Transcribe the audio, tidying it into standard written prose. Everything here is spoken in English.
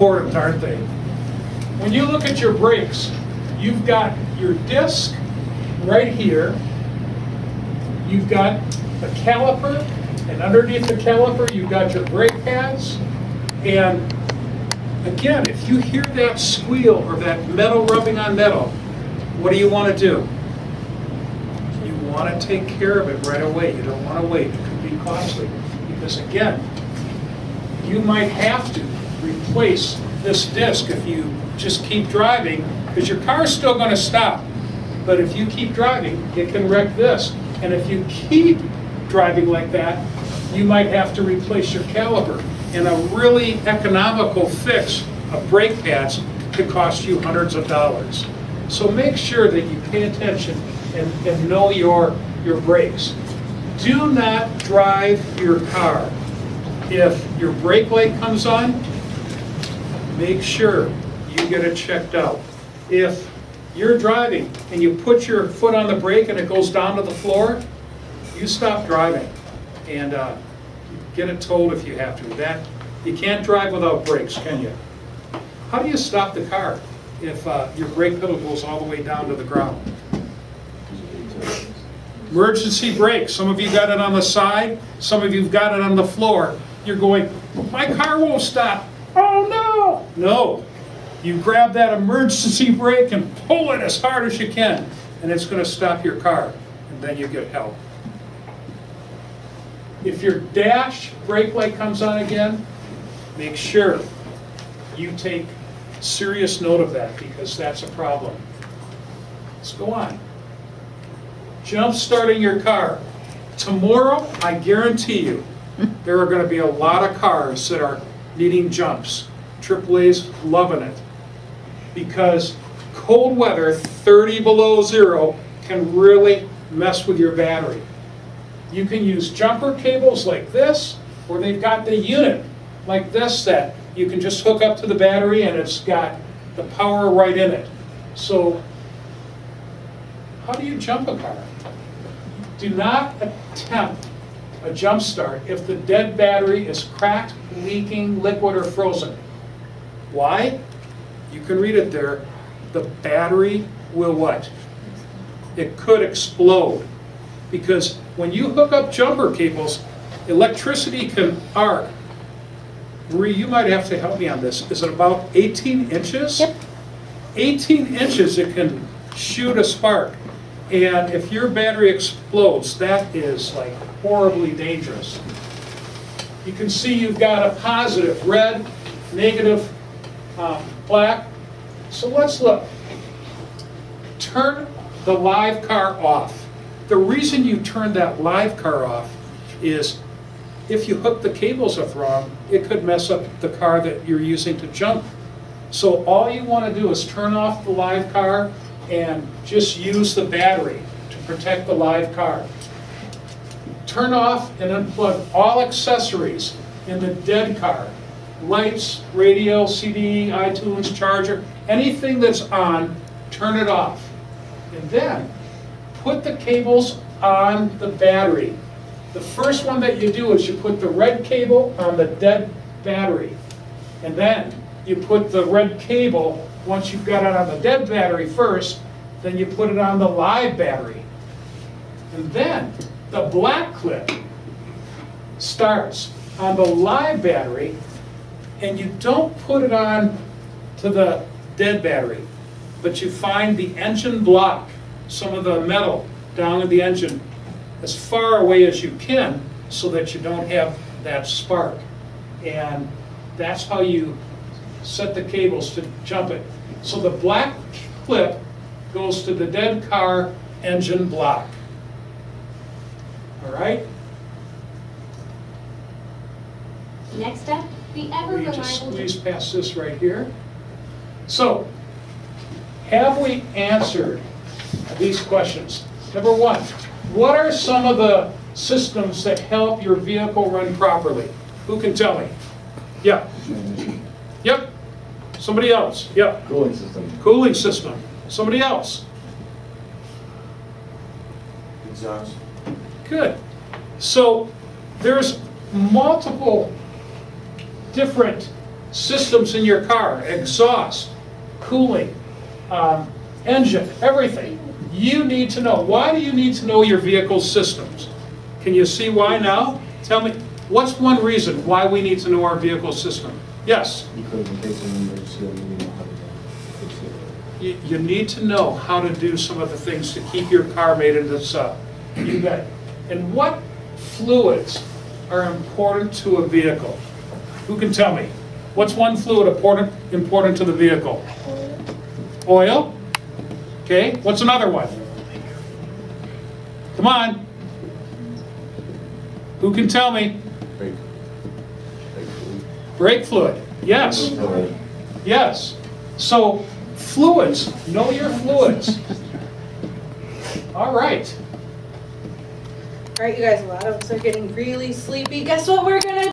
important, aren't they? When you look at your brakes, you've got your disc right here. You've got the caliper, and underneath the caliper, you've got your brake pads. And again, if you hear that squeal or that metal rubbing on metal, what do you want to do? You want to take care of it right away. You don't want to wait. It could be costly. Because again, you might have to replace this disc if you just keep driving, because your car's still going to stop. But if you keep driving, it can wreck this. And if you keep driving like that, you might have to replace your caliper. And a really economical fix of brake pads could cost you hundreds of dollars. So make sure that you pay attention and know your brakes. Do not drive your car. If your brake light comes on, make sure you get it checked out. If you're driving and you put your foot on the brake and it goes down to the floor, you stop driving and get it towed if you have to. You can't drive without brakes, can you? How do you stop the car if your brake pedal goes all the way down to the ground? Emergency brakes. Some of you got it on the side, some of you've got it on the floor. You're going, my car won't stop. Oh no! No. You grab that emergency brake and pull it as hard as you can, and it's going to stop your car, and then you get help. If your dash brake light comes on again, make sure you take serious note of that, because that's a problem. Let's go on. Jump starting your car. Tomorrow, I guarantee you, there are going to be a lot of cars that are needing jumps. AAA's loving it, because cold weather, 30 below zero, can really mess with your battery. You can use jumper cables like this, or they've got the unit like this that you can just hook up to the battery and it's got the power right in it. So how do you jump a car? Do not attempt a jump start if the dead battery is cracked, leaking, liquid, or frozen. Why? You can read it there. The battery will what? It could explode. Because when you hook up jumper cables, electricity can arc. Marie, you might have to help me on this. Is it about 18 inches? Yep. 18 inches it can shoot a spark. And if your battery explodes, that is like horribly dangerous. You can see you've got a positive, red, negative, black. So let's look. Turn the live car off. The reason you turn that live car off is if you hook the cables up wrong, it could mess up the car that you're using to jump. So all you want to do is turn off the live car and just use the battery to protect the live car. Turn off and unplug all accessories in the dead car. Lights, radio, CD, iTunes, charger, anything that's on, turn it off. And then put the cables on the battery. The first one that you do is you put the red cable on the dead battery. And then you put the red cable, once you've got it on the dead battery first, then you put it on the live battery. And then the black clip starts on the live battery, and you don't put it on to the dead battery, but you find the engine block, some of the metal down in the engine, as far away as you can so that you don't have that spark. And that's how you set the cables to jump it. So the black clip goes to the dead car engine block. All right? Next up, the We just ever-reliable... squeeze past this right here. So, have we answered these questions? Number one, what are some of the systems that help your vehicle run properly? Who can tell me? Yeah. Yep. Somebody else. Yep. Cooling system. Cooling system. Somebody else. Exhaust. Good. So there's multiple different systems in your car, exhaust, cooling, engine, everything. You need to know. Why do you need to know your vehicle's systems? Can you see why now? Tell me, what's one reason why we need to know our vehicle system? Yes? Because in case of an emergency, we know how to fix it. You need to know how to do some of the things to keep your car made into the You bet. And what fluids are important to a vehicle? Who can tell me? What's one fluid important to the vehicle? Oil? Okay, what's another one? Come on. Who can tell me? Brake. Brake fluid. Yes. Yes. So, fluids. Know your fluids. All right. All right, you guys, a lot of us are getting really sleepy. Guess what we're gonna